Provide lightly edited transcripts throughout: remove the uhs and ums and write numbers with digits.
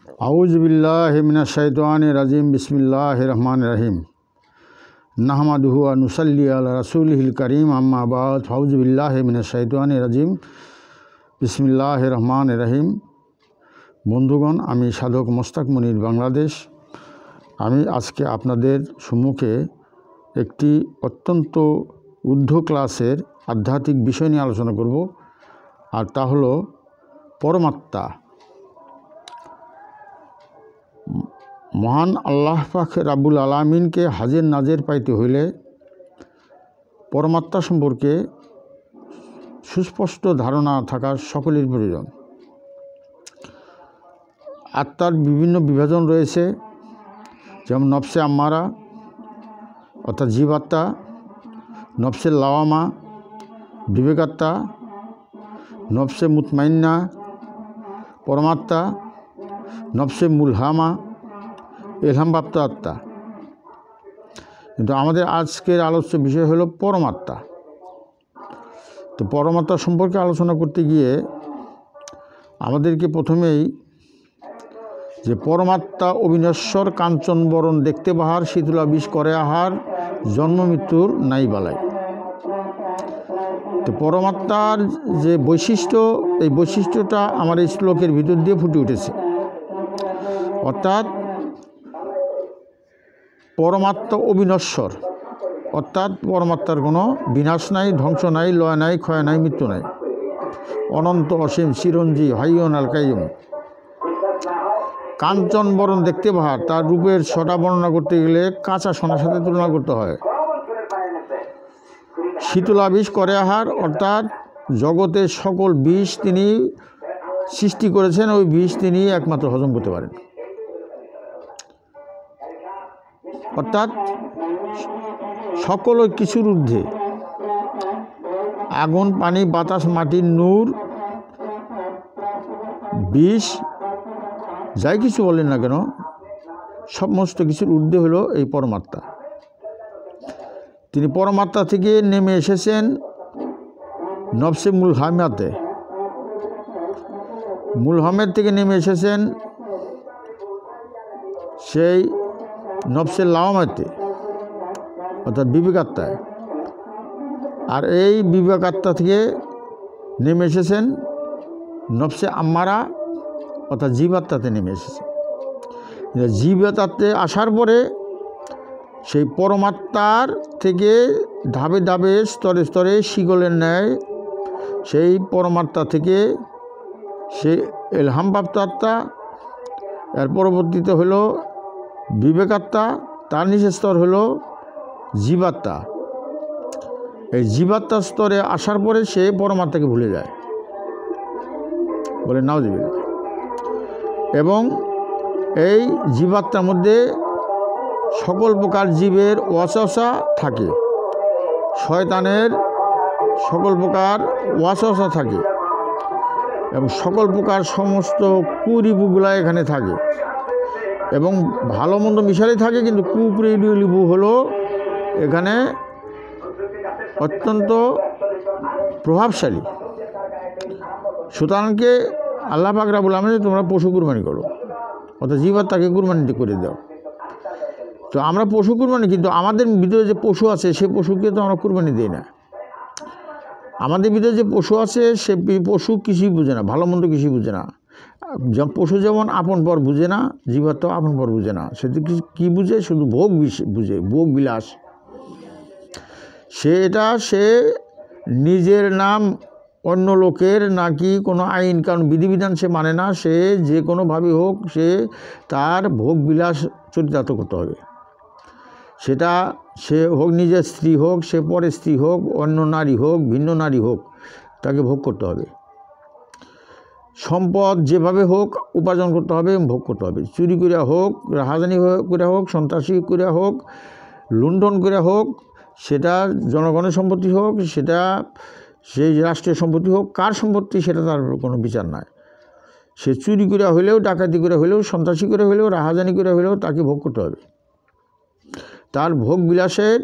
আউযুবিল্লাহি মিনাশ-শাইতানির রাজিম। বিসমিল্লাহির রহমানির রহিম। নাহমাদুহু ওয়া নুসাল্লি আলা রাসূলিহিল কারীম, আম্মা বা'দ। আউযুবিল্লাহি মিনাশ-শাইতানির রাজিম। বিসমিল্লাহির রহমানির রহিম। বন্ধুগণ, আমি সাধক মোস্তাক মুনির, বাংলাদেশ। আমি আজকে আপনাদের সম্মুখে একটি অত্যন্ত ঊর্ধ্ব ক্লাসের আধ্যাত্মিক বিষয় নিয়ে আলোচনা করব, আর তা হলো পরমাত্মা। মহান আল্লাহ পাক রাব্বুল আলামিনকে হাজির নাজির পাইতে হইলে পরমাত্মা সম্পর্কে সুস্পষ্ট ধারণা থাকা সকলের প্রয়োজন। আত্মার বিভিন্ন বিভাজন রয়েছে, যেমন নফসে আম্মারা অর্থাৎ জীবাত্মা, নফসে লাওয়ামা বিবেকাত্মা, নফসে মুতমাইন্না পরমাত্মা, নফসে মুলহামা এলহামপ্রাপ্ত আত্মা। কিন্তু আমাদের আজকের আলোচ্য বিষয় হলো পরমাত্মা। তো পরমাত্মা সম্পর্কে আলোচনা করতে গিয়ে আমাদেরকে প্রথমেই যে পরমাত্মা অবিনশ্বর কাঞ্চন বরণ দেখতে বাহার, শীতলা বিষ করে আহার, জন্ম মৃত্যুর নাই বালাই। তো পরমাত্মার যে বৈশিষ্ট্য, এই বৈশিষ্ট্যটা আমার এই শ্লোকের ভিতর দিয়ে ফুটে উঠেছে। অর্থাৎ পরমাত্মা অবিনশ্বর, অর্থাৎ পরমাত্মার কোনো বিনাশ নাই, ধ্বংস নাই, লয় নাই, ক্ষয় নাই, মৃত্যু নাই। অনন্ত অসীম চিরঞ্জীব হাইয়ুন আল কাইয়ুম। কাঞ্চন বরণ দেখতে বাহার, তার রূপের ছটা বর্ণনা করতে গেলে কাঁচা সোনার সাথে তুলনা করতে হয়। শীতলা বিষ করে আহার, অর্থাৎ জগতের সকল বিষ তিনি সৃষ্টি করেছেন, ওই বিষ তিনি একমাত্র হজম করতে পারেন। অর্থাৎ সকল কিছুর ঊর্ধ্বে, আগুন, পানি, বাতাস, মাটি, নূর, বিষ, যাই কিছু বলেন না কেন, সমস্ত কিছুর ঊর্ধ্বে হলো এই পরমাত্মা। তিনি পরমাত্মা থেকে নেমে এসেছেন নফসে মুলহামাতে, মুলহামের থেকে নেমে এসেছেন সেই নফসে লাওয়ামাতে অর্থাৎ বিবেকাত্মায়, আর এই বিবেকাত্মা থেকে নেমে এসেছেন নফসে আম্মারা অর্থাৎ জীবাত্মাতে নেমে এসেছেন। জীবাত্মাতে আসার পরে সেই পরমাত্মার থেকে ধাপে ধাপে স্তরে স্তরে শিকলের ন্যায় সেই পরমাত্মা থেকে সে এলহামপ্রাপ্ত আত্মা, এর পরবর্তীতে হলো বিবেকাত্মা, তার নিচের স্তর হলো জীবাত্মা। এই জীবাত্মার স্তরে আসার পরে সে পরমাত্মাকে ভুলে যায়, বলে নাউজুবিল্লাহ। এবং এই জীবাত্মার মধ্যে সকল প্রকার জীবের ওয়াসওয়াসা থাকে, শয়তানের সকল প্রকার ওয়াসওয়াসা থাকে, এবং সকল প্রকার সমস্ত কুরিপুগুলা এখানে থাকে, এবং ভালো মন্দ মিশালে থাকে, কিন্তু কুপ্রিলিপু হলো এখানে অত্যন্ত প্রভাবশালী। সুতরাংকে আল্লাহ পাক রাব্বুল আলামিন তোমরা পশু কুরবানি করো, অর্থাৎ জীবাত্মাকে কুরবানি করে দাও। তো আমরা পশু কুরবানি, কিন্তু আমাদের ভিতরে যে পশু আছে সে পশুকে তো আমরা কুরবানি দিই না। আমাদের ভিতরে যে পশু আছে সে পশু কিছুই বুঝে না, ভালো মন্দ কিছুই বুঝে না। পশু যেমন আপন পর বুঝে না, জীবাত্মা আপন পর বুঝে না। সে তো কী বুঝে? শুধু ভোগ বুঝে, ভোগ বিলাস। সে নিজের নাম অন্য লোকের নাকি কোনো আইন কারণ বিধিবিধান সে মানে না। সে যে কোনোভাবে হোক সে তার ভোগ বিলাস চরিতার্থ করতে হবে। সেটা সে হোক নিজের স্ত্রী হোক, সে পরের স্ত্রী হোক, অন্য নারী হোক, ভিন্ন নারী হোক, তাকে ভোগ করতে হবে। সম্পদ যেভাবে হোক উপার্জন করতে হবে এবং ভোগ করতে হবে। চুরি করে হোক, রাহাজানি করে হোক, সন্ত্রাসী করে হোক, লুণ্ঠন করে হোক, সেটা জনগণের সম্পত্তি হোক, সেটা সেই রাষ্ট্রীয় সম্পত্তি হোক, কার সম্পত্তি সেটা তার কোনো বিচার নাই। সে চুরি করে হলেও, ডাকাতি করে হলেও, সন্ত্রাসী করে হলেও, রাহাজানি করে হলেও তাকে ভোগ করতে হবে। তার ভোগ বিলাসের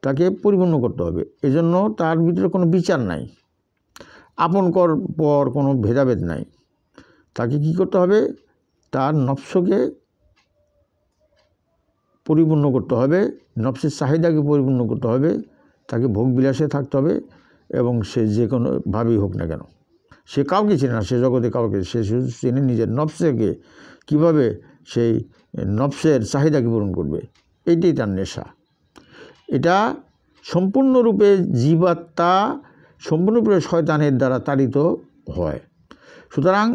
তাকে পরিপূর্ণ করতে হবে। এজন্য তার ভিতরে কোনো বিচার নাই, আপন পর কোনো ভেদাভেদ নাই। তাকে কি করতে হবে? তার নফসকে পরিপূর্ণ করতে হবে, নফসের চাহিদাকে পরিপূর্ণ করতে হবে, তাকে ভোগ বিলাসে থাকতে হবে এবং সে যে কোনোভাবেই হোক না কেন, সে কাউকে চেনে না, সে জগতে কাউকে, সে শুধু চেনে নিজের নফসকে কীভাবে সেই নফসের চাহিদাকে পূরণ করবে, এইটাই তার নেশা। এটা সম্পূর্ণরূপে জীবাত্মা সম্পূর্ণরূপে শয়তানের দ্বারা তাড়িত হয়। সুতরাং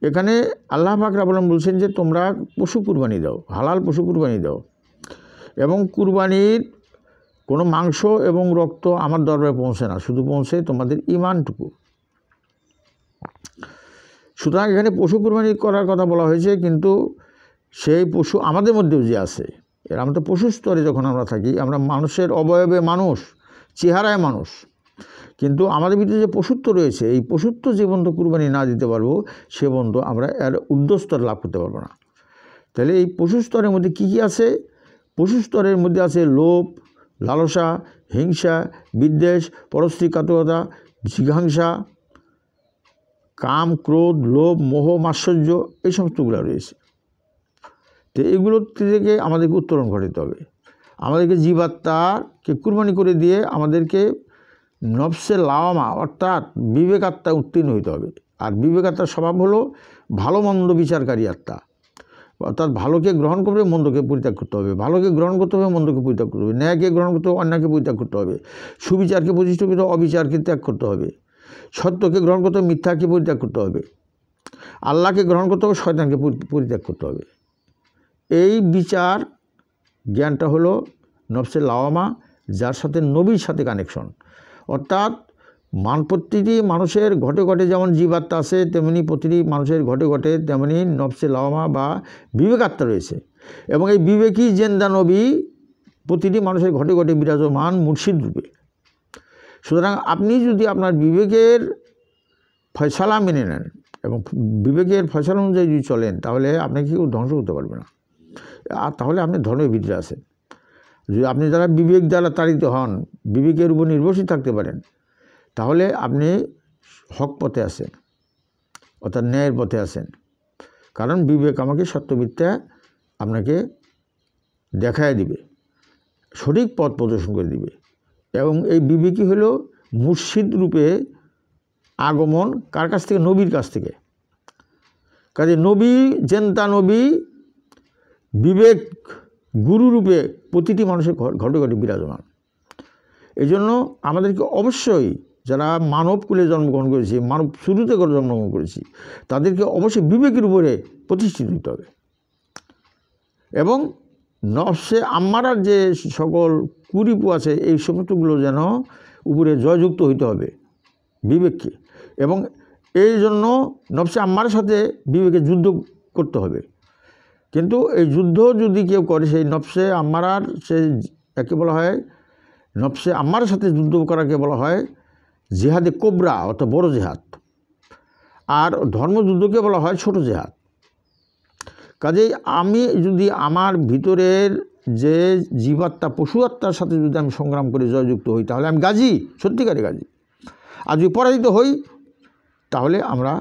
এখানে আল্লাহ পাক রব্বুল আলামিন বলছেন যে তোমরা পশু কুরবানি দাও, হালাল পশু কুরবানি দাও, এবং কুরবানির কোনো মাংস এবং রক্ত আমার দরবারে পৌঁছে না, শুধু পৌঁছে তোমাদের ঈমানটুকু। সুতরাং এখানে পশু কুরবানি করার কথা বলা হয়েছে, কিন্তু সেই পশু আমাদের মধ্যেও যে আছে, এর আমরা তো পশু স্তরে যখন আমরা থাকি, আমরা মানুষের অবয়বে মানুষ, চেহারায় মানুষ, কিন্তু আমাদের ভিতরে যে পশুত্ব রয়েছে, এই পশুত্ব যে পর্যন্ত কুরবানি না দিতে পারবো সে পর্যন্ত আমরা এর ঊর্ধ্বস্তর লাভ করতে পারবো না। তাহলে এই পশু স্তরের মধ্যে কী কী আছে? পশু স্তরের মধ্যে আছে লোভ, লালসা, হিংসা, বিদ্বেষ, পরশ্রীকাতরতা, জিঘাংসা, কাম, ক্রোধ, লোভ, মোহ, মাৎসর্য, এই সমস্তগুলো রয়েছে। তো এগুলো থেকে আমাদেরকে উত্তরণ ঘটাতে হবে। আমাদেরকে জীবাত্মাকে কুরবানি করে দিয়ে আমাদেরকে নফসে লাওয়ামা অর্থাৎ বিবেকাত্মা উত্তীর্ণ হইতে হবে। আর বিবেকাত্মার স্বভাব হলো ভালো মন্দ বিচারকারী আত্মা, অর্থাৎ ভালোকে গ্রহণ করবে, মন্দকে পরিত্যাগ করতে হবে, ভালোকে গ্রহণ করতে হবে, মন্দকে পরিত্যাগ করতে হবে, ন্যায়কে গ্রহণ করতে হবে, অন্যায়কে পরিত্যাগ করতে হবে, সুবিচারকে প্রতিষ্ঠা করতে হবে, অবিচারকে ত্যাগ করতে হবে, সত্যকে গ্রহণ করতে হবে, মিথ্যাকে পরিত্যাগ করতে হবে, আল্লাহকে গ্রহণ করতে হবে, শয়তানকে পরিত্যাগ করতে হবে। এই বিচার জ্ঞানটা হলো নফসে লাওয়ামা, যার সাথে নবীর সাথে কানেকশন। অর্থাৎ প্রতিটি মানুষের ঘটে ঘটে যেমন জীবাত্মা আছে, তেমনি প্রতিটি মানুষের ঘটে ঘটে তেমনি নফসে লাওয়ামা বা বিবেকাত্মা রয়েছে, এবং এই বিবেকই জেন্দা নবী প্রতিটি মানুষের ঘটে ঘটে বিরাজমান মুর্শিদ রূপে। সুতরাং আপনি যদি আপনার বিবেকের ফয়সালা মেনে নেন এবং বিবেকের ফয়সালা অনুযায়ী যদি চলেন, তাহলে আপনাকে কেউ ধ্বংস করতে পারবে না, আর তাহলে আপনি ধর্মের ভিতরে আছেন। যদি আপনি যারা বিবেক দ্বারা তাড়িত হন, বিবেকের উপর নির্ভরশীল থাকতে পারেন, তাহলে আপনি হক পথে আছেন, অর্থাৎ ন্যায়ের পথে আছেন। কারণ বিবেক আমাকে সত্যবিদ্যা আপনাকে দেখায় দিবে, সঠিক পথ প্রদর্শন করে দিবে, এবং এই বিবেকই হলো মুর্শিদ রূপে আগমন। কার কাছ থেকে? নবীর কাছ থেকে। কাজে নবী, জেন্তা নবী বিবেক গুরুরূপে প্রতিটি মানুষের ঘটে ঘটে বিরাজমান। এই জন্য আমাদেরকে অবশ্যই, যারা মানব কুলে জন্মগ্রহণ করেছি, মানব শুরুতে করে জন্মগ্রহণ করেছি, তাদেরকে অবশ্যই বিবেকের উপরে প্রতিষ্ঠিত হতে হবে, এবং নফসে আম্মারার যে সকল কুরিপু আছে, এই সমস্তগুলো যেন উপরে জয়যুক্ত হইতে হবে বিবেককে, এবং এই জন্য নফসে আম্মারের সাথে বিবেকে যুদ্ধ করতে হবে। কিন্তু এই যুদ্ধ যদি কেউ করে, সেই নফসে আম্মারার, সে একে বলা হয়, নফসে আম্মারের সাথে যুদ্ধ করাকে বলা হয় জেহাদে কোবরা, অর্থাৎ বড় জেহাদ, আর ধর্মযুদ্ধকে বলা হয় ছোট জেহাদ। কাজেই আমি যদি আমার ভিতরের যে জীবাত্মা, পশু আত্মার সাথে যদি আমি সংগ্রাম করে জয়যুক্ত হই, তাহলে আমি গাজী, সত্যিকারে গাজী। আর যদি পরাজিত হই, তাহলে আমরা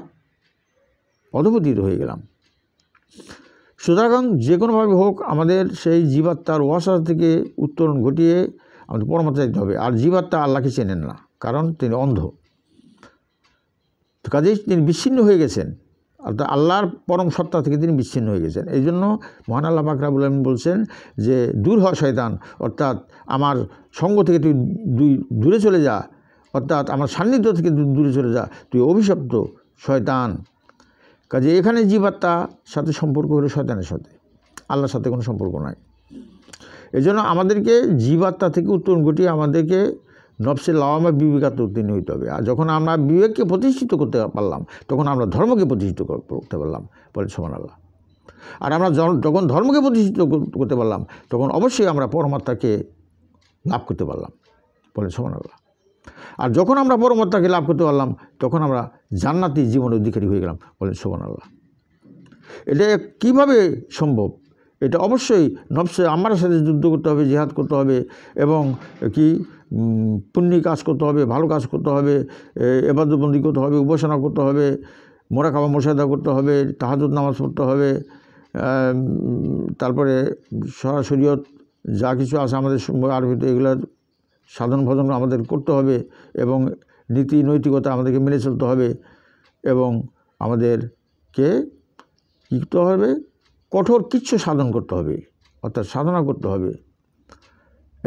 অধঃপতিত হয়ে গেলাম। সুতরাং যে কোনোভাবে হোক আমাদের সেই জীবাত্মার ওয়াসা থেকে উত্তরণ ঘটিয়ে আমাদের পরমাত্মা যেতে হবে। আর জীবাত্মা আল্লাহকে চেনেন না, কারণ তিনি অন্ধ। কাজেই তিনি বিচ্ছিন্ন হয়ে গেছেন, অর্থাৎ আল্লাহর পরম সত্তা থেকে তিনি বিচ্ছিন্ন হয়ে গেছেন। এই জন্য মহান আল্লাহ পাক রব্বুল আলামিন বলছেন যে দূর হ শয়তান, অর্থাৎ আমার সঙ্গ থেকে তুই দূরে চলে যা, অর্থাৎ আমার সান্নিধ্য থেকে দূরে চলে যা, তুই অভিশপ্ত শয়তান। কাজে এখানে জীবাত্মার সাথে সম্পর্ক হলো শয়তানের সাথে, আল্লাহর সাথে কোনো সম্পর্ক নাই। এই জন্য আমাদেরকে জীবাত্মা থেকে উত্তরণ ঘটিয়ে আমাদেরকে নফসে লাওয়ামা বিবেকাত্মা উত্তীর্ণ হইতে হবে। আর যখন আমরা বিবেককে প্রতিষ্ঠিত করতে পারলাম, তখন আমরা ধর্মকে প্রতিষ্ঠিত করতে পারলাম, বলে সুবহানাল্লাহ। আর আমরা যখন ধর্মকে প্রতিষ্ঠিত করতে পারলাম, তখন অবশ্যই আমরা পরমাত্মাকে লাভ করতে পারলাম, বলে সুবহানাল্লাহ। আর যখন আমরা পরমাত্মাকে লাভ করতে পারলাম, তখন আমরা জান্নাতি জীবনের অধিকারী হয়ে গেলাম, বলে সুবহানাল্লাহ। এটা কীভাবে সম্ভব? এটা অবশ্যই নফসে আমার সাথে যুদ্ধ করতে হবে, জিহাদ করতে হবে, এবং কি পুণ্যি কাজ করতে হবে, ভালো কাজ করতে হবে, ইবাদতবন্দি করতে হবে, উপাসনা করতে হবে, মোরাকাবা মুশাহাদা করতে হবে, তাহাজ্জুদ নামাজ পড়তে হবে, তারপরে শরীয়ত যা কিছু আছে আমাদের আরবিতে এগুলোর সাধন ভজন আমাদের করতে হবে এবং নীতি নৈতিকতা আমাদেরকে মেনে চলতে হবে এবং আমাদেরকে কী করতে হবে, কঠোর কিচ্ছু সাধন করতে হবে, অর্থাৎ সাধনা করতে হবে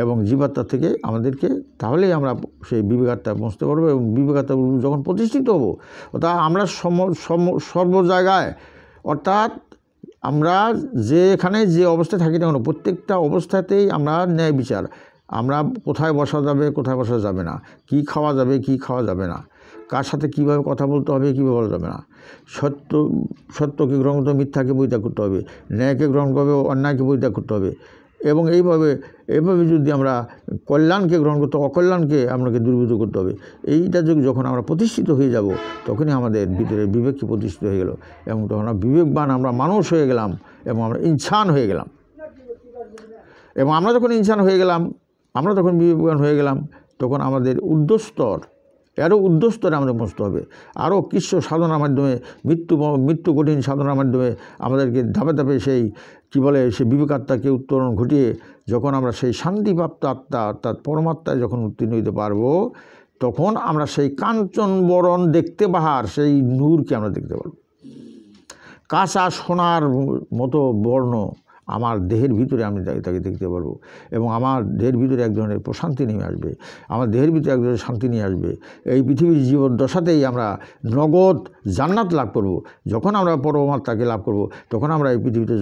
এবং জীবাত্মা থেকে আমাদেরকে, তাহলেই আমরা সেই বিবেকাত্মা পৌঁছতে পারবো এবং বিবেকাত্মা যখন প্রতিষ্ঠিত হব অর্থাৎ আমরা সর্ব জায়গায়, অর্থাৎ আমরা যেখানে যে অবস্থায় থাকি না কেন প্রত্যেকটা অবস্থাতেই আমরা ন্যায় বিচার, আমরা কোথায় বসা যাবে কোথায় বসা যাবে না, কি খাওয়া যাবে কি খাওয়া যাবে না, কার সাথে কীভাবে কথা বলতে হবে কীভাবে বলা যাবে না, সত্যকে গ্রহণ করতে হবে, মিথ্যাকে পরিত্যাগ করতে হবে, ন্যায়কে গ্রহণ করবে, অন্যায়কে পরিত্যাগ করতে হবে এবং এইভাবে যদি আমরা কল্যাণকে গ্রহণ করতে অকল্যাণকে আমাকে দূরীভূত করতে হবে। এইটা যখন আমরা প্রতিষ্ঠিত হয়ে যাব তখনই আমাদের ভিতরে বিবেককে প্রতিষ্ঠিত হয়ে গেল এবং তখন আমরা বিবেকবান, আমরা মানুষ হয়ে গেলাম এবং আমরা ইনসান হয়ে গেলাম। এবং আমরা যখন ইনসান হয়ে গেলাম, আমরা যখন বিবেকবান হয়ে গেলাম, তখন আমাদের ঊর্ধ্বস্তর, আরও ঊর্ধ্বস্তরে আমাদের পৌঁছতে হবে, আরও কৃষ্ণ সাধনার মাধ্যমে, মৃত্যু কঠিন সাধনার মাধ্যমে আমাদেরকে ধাপে ধাপে সেই কী বলে সেই বিবেকাত্মাকে উত্তরণ ঘটিয়ে যখন আমরা সেই শান্তিপ্রাপ্ত আত্মা অর্থাৎ পরমাত্মায় যখন উত্তীর্ণ হইতে পারবো, তখন আমরা সেই কাঞ্চন বরণ দেখতে বাহার সেই নূরকে আমরা দেখতে পারব। কাঁচা সোনার মতো বর্ণ আমার দেহের ভিতরে আমি তাকে দেখতে পারবো এবং আমার দেহের ভিতরে এক ধরনের প্রশান্তি নিয়ে আসবে, আমার দেহের ভিতরে এক ধরনের শান্তি নিয়ে আসবে। এই পৃথিবীর জীবদ্দশাতেই আমরা নগদ জান্নাত লাভ করব। যখন আমরা পরমাত্মাকে লাভ করব তখন আমরা এই পৃথিবীতে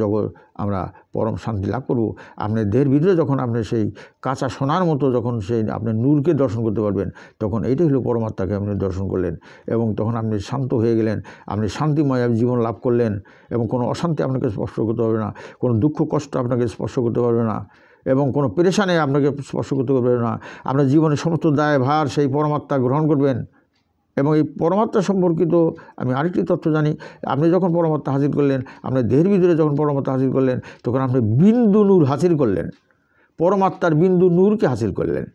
আমরা পরম শান্তি লাভ করব। আপনার দেহের ভিতরে যখন আপনি সেই কাঁচা সোনার মতো যখন সেই আপনি নূরকে দর্শন করতে পারবেন, তখন এইটাই হলো পরমাত্মাকে আপনি দর্শন করলেন এবং তখন আপনি শান্ত হয়ে গেলেন, আপনি শান্তিময় জীবন লাভ করলেন এবং কোনো অশান্তি আপনাকে স্পর্শ করতে পারবে না, কোনো দুঃখ কষ্ট আপনাকে স্পর্শ করতে পারবে না এবং কোনো পেরেশানি আপনাকে স্পর্শ করতে পারবে না। আপনার জীবনের সমস্ত দায়ভার সেই পরমাত্মা গ্রহণ করবেন। এবং এই পরমাত্মা সম্পর্কিত আমি আরেকটি তথ্য জানি, আপনি যখন পরমাত্মা হাসিল করলেন, আপনার দেহের ভিতরে যখন পরমাত্মা হাসিল করলেন, তখন আপনি বিন্দু নূর হাসিল করলেন, পরমাত্মার বিন্দু নূরকে হাসিল করলেন।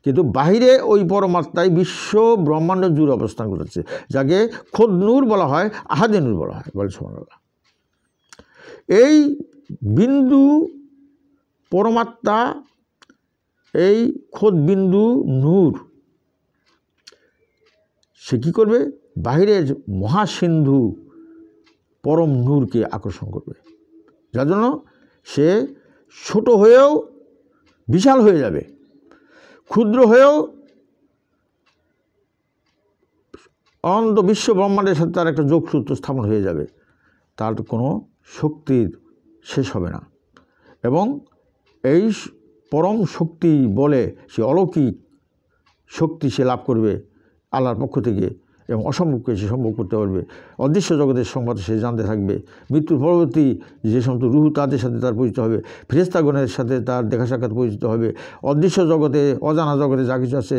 কিন্তু বাহিরে ওই পরমাত্মায় বিশ্ব ব্রহ্মাণ্ড জুড়ে অবস্থান করেছে, যাকে খোদ নূর বলা হয়, আহাদে নূর বলা হয়, বলে সুবহানাল্লাহ। এই বিন্দু পরমাত্মা, এই খোদ বিন্দু নূর, সে কী করবে, বাহিরের মহাসিন্ধু পরম নূরকে আকর্ষণ করবে, যার জন্য সে ছোট হয়েও বিশাল হয়ে যাবে, ক্ষুদ্র হয়েও অনন্ত বিশ্ব ব্রহ্মাণ্ডের সাথে তার একটা যোগসূত্র স্থাপন হয়ে যাবে, তার কোনো শক্তির শেষ হবে না। এবং এই পরম শক্তি বলে সে অলৌকিক শক্তি সে লাভ করবে আল্লাহর পক্ষ থেকে এবং অসম্ভবকে সে সম্ভব করতে পারবে। অদৃশ্য জগতের সংবাদ সে জানতে থাকবে। মৃত্যুর পরবর্তী যে সমস্ত রুহ তাদের সাথে তার পরিচিত হবে, ফেরেশতাগণের সাথে তার দেখা সাক্ষাৎ পরিচিত হবে, অদৃশ্য জগতে অজানা জগতে যা কিছু আছে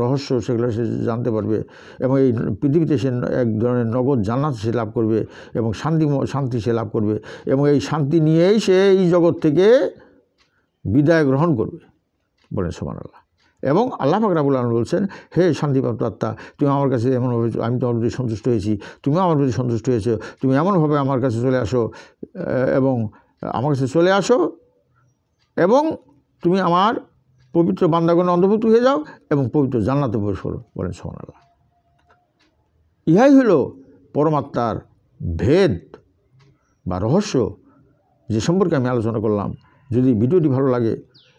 রহস্য সেগুলো সে জানতে পারবে এবং এই পৃথিবীতে সে এক ধরনের নগদ জান্নাত সে লাভ করবে এবং শান্তি সে লাভ করবে এবং এই শান্তি নিয়েই সে এই জগৎ থেকে বিদায় গ্রহণ করবে, বলেন সুবহানাল্লাহ। এবং আল্লাহ পাক রব্বুল আলামিন বলছেন, হে শান্তিপ্রাপ্ত আত্মা, তুমি আমার কাছে এমনভাবে, আমি তোমার প্রতি সন্তুষ্ট হয়েছি, তুমিও আমার প্রতি সন্তুষ্ট হয়েছো, তুমি এমনভাবে আমার কাছে চলে আসো এবং আমার কাছে চলে আসো এবং তুমি আমার পবিত্র বান্দাগণে অন্তর্ভুক্ত হয়ে যাও এবং পবিত্র জান্নাতে প্রবেশ করো, বলেন সুবহানাল্লাহ। ইহাই হলো পরমাত্মার ভেদ বা রহস্য, যে সম্পর্কে আমি আলোচনা করলাম। যদি ভিডিওটি ভালো লাগে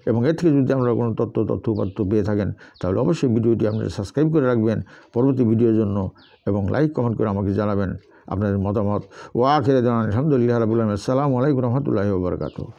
এবং এর থেকে যদি আমরা কোনো তথ্য পেয়ে থাকেন, তাহলে অবশ্যই ভিডিওটি আপনারা সাবস্ক্রাইব করে রাখবেন পরবর্তী ভিডিওর জন্য এবং লাইক কমেন্ট করে আমাকে জানাবেন আপনাদের মতামত। ওয়া আখিরু দাওয়ানা আলহামদুলিল্লাহি রাব্বিল আলামিন। আসসালামু আলাইকুম ওয়া রাহমাতুল্লাহি ওয়া বারাকাতুহু।